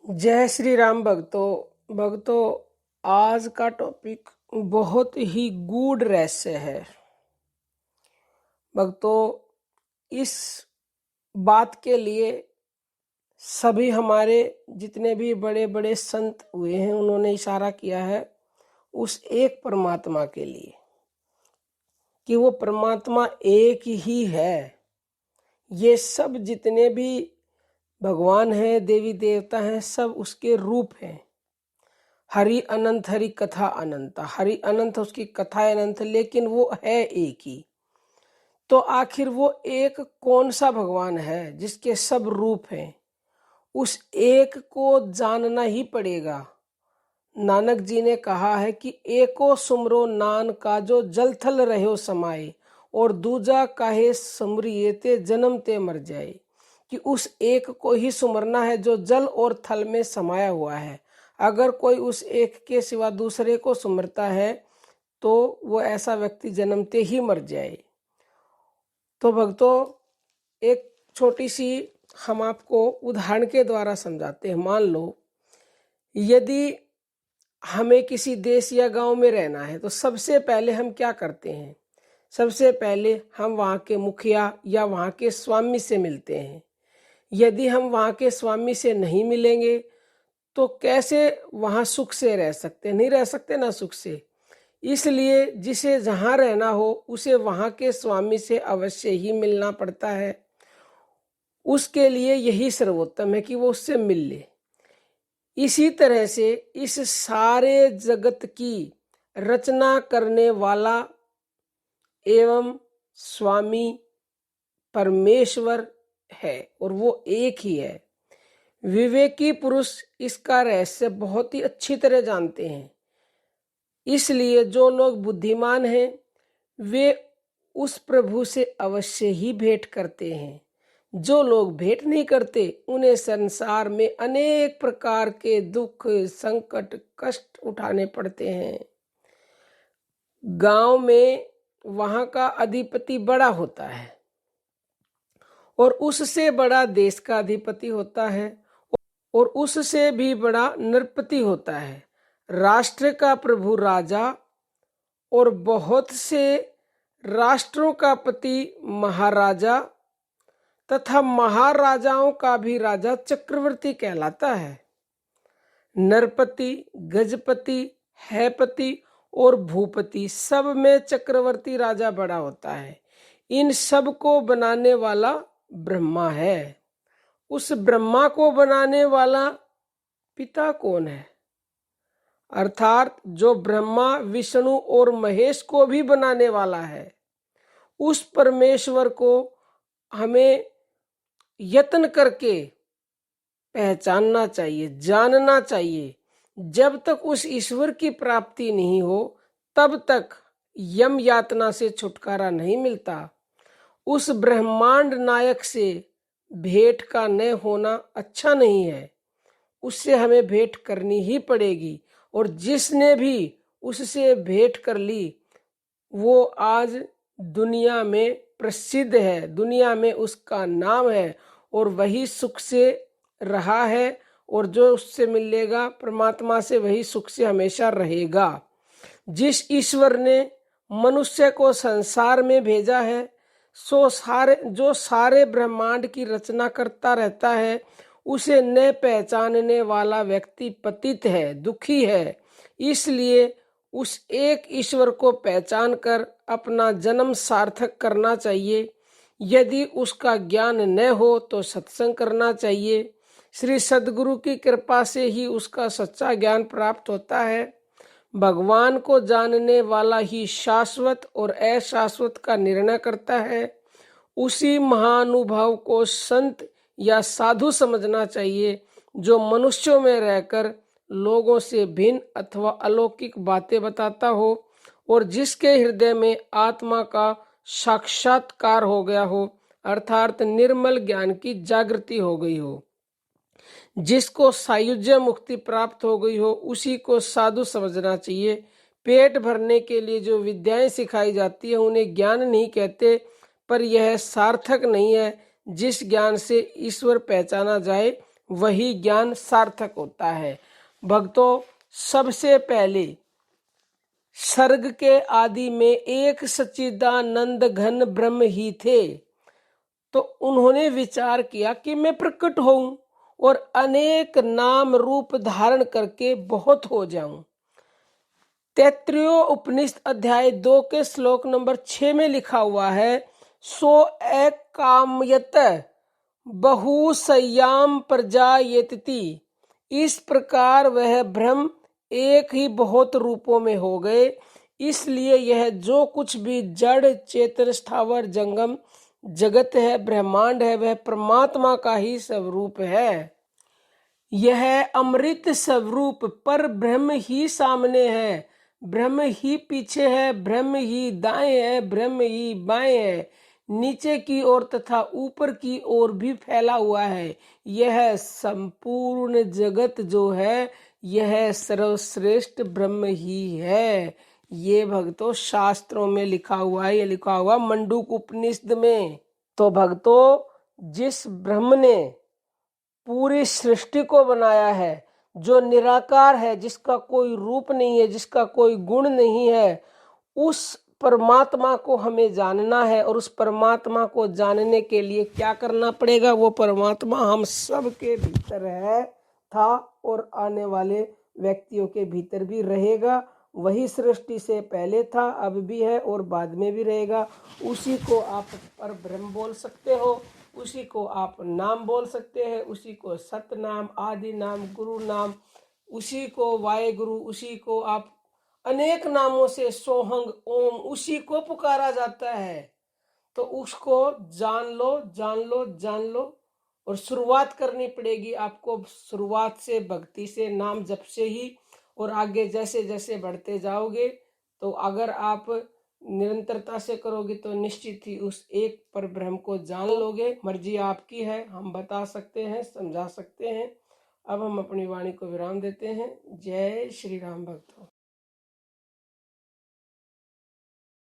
जय श्री राम भक्तों आज का टॉपिक बहुत ही गूढ़ रहस्य है। भक्तों, इस बात के लिए सभी हमारे जितने भी बड़े बड़े संत हुए हैं उन्होंने इशारा किया है उस एक परमात्मा के लिए कि वो परमात्मा एक ही है। ये सब जितने भी भगवान हैं, देवी देवता हैं, सब उसके रूप हैं। हरि अनंत, हरि कथा अनंत, हरि अनंत, उसकी कथा अनंत, लेकिन वो है एक ही। तो आखिर वो एक कौन सा भगवान है जिसके सब रूप हैं? उस एक को जानना ही पड़ेगा। नानक जी ने कहा है कि एको सुमरो नान का जो जल थल रहो समाये, और दूजा काहे सुमरिए ते जन्म ते मर जाए। कि उस एक को ही सुमरना है जो जल और थल में समाया हुआ है। अगर कोई उस एक के सिवा दूसरे को सुमरता है तो वो ऐसा व्यक्ति जन्मते ही मर जाए। तो भक्तों, एक छोटी सी हम आपको उदाहरण के द्वारा समझाते हैं। मान लो यदि हमें किसी देश या गांव में रहना है तो सबसे पहले हम क्या करते हैं? सबसे पहले हम वहाँ के मुखिया या वहाँ के स्वामी से मिलते हैं। यदि हम वहाँ के स्वामी से नहीं मिलेंगे तो कैसे वहाँ सुख से रह सकते? नहीं रह सकते ना सुख से। इसलिए जिसे जहाँ रहना हो उसे वहाँ के स्वामी से अवश्य ही मिलना पड़ता है। उसके लिए यही सर्वोत्तम है कि वो उससे मिल ले। इसी तरह से इस सारे जगत की रचना करने वाला एवं स्वामी परमेश्वर है और वो एक ही है। विवेकी पुरुष इसका रहस्य बहुत ही अच्छी तरह जानते हैं। इसलिए जो लोग बुद्धिमान हैं वे उस प्रभु से अवश्य ही भेंट करते हैं। जो लोग भेंट नहीं करते उन्हें संसार में अनेक प्रकार के दुख, संकट, कष्ट उठाने पड़ते हैं। गांव में वहां का अधिपति बड़ा होता है और उससे बड़ा देश का अधिपति होता है और उससे भी बड़ा नरपति होता है। राष्ट्र का प्रभु राजा और बहुत से राष्ट्रों का पति महाराजा तथा महाराजाओं का भी राजा चक्रवर्ती कहलाता है। नरपति, गजपति, हैपति और भूपति सब में चक्रवर्ती राजा बड़ा होता है। इन सब को बनाने वाला ब्रह्मा है। उस ब्रह्मा को बनाने वाला पिता कौन है? अर्थात जो ब्रह्मा, विष्णु और महेश को भी बनाने वाला है, उस परमेश्वर को हमें यत्न करके पहचानना चाहिए, जानना चाहिए। जब तक उस ईश्वर की प्राप्ति नहीं हो तब तक यम यातना से छुटकारा नहीं मिलता। उस ब्रह्मांड नायक से भेंट का न होना अच्छा नहीं है। उससे हमें भेंट करनी ही पड़ेगी और जिसने भी उससे भेंट कर ली वो आज दुनिया में प्रसिद्ध है, दुनिया में उसका नाम है और वही सुख से रहा है और जो उससे मिलेगा परमात्मा से वही सुख से हमेशा रहेगा। जिस ईश्वर ने मनुष्य को संसार में भेजा है जो सारे ब्रह्मांड की रचना करता रहता है, उसे न पहचानने वाला व्यक्ति पतित है, दुखी है। इसलिए उस एक ईश्वर को पहचान कर अपना जन्म सार्थक करना चाहिए। यदि उसका ज्ञान न हो तो सत्संग करना चाहिए। श्री सद्गुरु की कृपा से ही उसका सच्चा ज्ञान प्राप्त होता है। भगवान को जानने वाला ही शाश्वत और अशाश्वत का निर्णय करता है। उसी महानुभाव को संत या साधु समझना चाहिए जो मनुष्यों में रहकर लोगों से भिन्न अथवा अलौकिक बातें बताता हो और जिसके हृदय में आत्मा का साक्षात्कार हो गया हो, अर्थात निर्मल ज्ञान की जागृति हो गई हो, जिसको सायुज्य मुक्ति प्राप्त हो गई हो, उसी को साधु समझना चाहिए। पेट भरने के लिए जो विद्याएं सिखाई जाती है उन्हें ज्ञान नहीं कहते, पर यह सार्थक नहीं है। जिस ज्ञान से ईश्वर पहचाना जाए वही ज्ञान सार्थक होता है। भक्तों, सबसे पहले सर्ग के आदि में एक सच्चिदानंद घन ब्रह्म ही थे। तो उन्होंने विचार किया कि मैं प्रकट होऊं और अनेक नाम रूप धारण करके बहुत हो जाऊं। तैत्तिरीय उपनिषद अध्याय 2 के श्लोक नंबर 6 में लिखा हुआ है, सो एक कामयत बहुसय्याम प्रजायेति। इस प्रकार वह ब्रह्म एक ही बहुत रूपों में हो गए। इसलिए यह जो कुछ भी जड़ चेतन स्थावर जंगम जगत है, ब्रह्मांड है, वह परमात्मा का ही स्वरूप है। यह अमृत स्वरूप पर ब्रह्म ही सामने है, ब्रह्म ही पीछे है, ब्रह्म ही दाएं है, ब्रह्म ही बाएं है, नीचे की ओर तथा ऊपर की ओर भी फैला हुआ है। यह संपूर्ण जगत जो है, यह सर्वश्रेष्ठ ब्रह्म ही है। ये भक्तों शास्त्रों में लिखा हुआ है, ये लिखा हुआ मंडूक उपनिषद में। तो भक्तों, जिस ब्रह्म ने पूरी सृष्टि को बनाया है, जो निराकार है, जिसका कोई रूप नहीं है, जिसका कोई गुण नहीं है, उस परमात्मा को हमें जानना है। और उस परमात्मा को जानने के लिए क्या करना पड़ेगा? वो परमात्मा हम सब के भीतर है, था और आने वाले व्यक्तियों के भीतर भी रहेगा। वही सृष्टि से पहले था, अब भी है और बाद में भी रहेगा। उसी को आप परब्रह्म बोल सकते हो, उसी को आप नाम बोल सकते हैं, उसी को सत नाम, आदि नाम, गुरु नाम, उसी को वाहे गुरु, उसी को आप अनेक नामों से सोहंग ओम, उसी को पुकारा जाता है। तो उसको जान लो, जान लो, जान लो। और शुरुआत करनी पड़ेगी आपको, शुरुआत से, भक्ति से, नाम जप से ही। और आगे जैसे जैसे बढ़ते जाओगे, तो अगर आप निरंतरता से करोगे तो निश्चित ही उस एक पर ब्रह्म को जान लोगे। मर्जी आपकी है, हम बता सकते हैं, समझा सकते हैं। अब हम अपनी वाणी को विराम देते हैं। जय श्री राम भक्तों।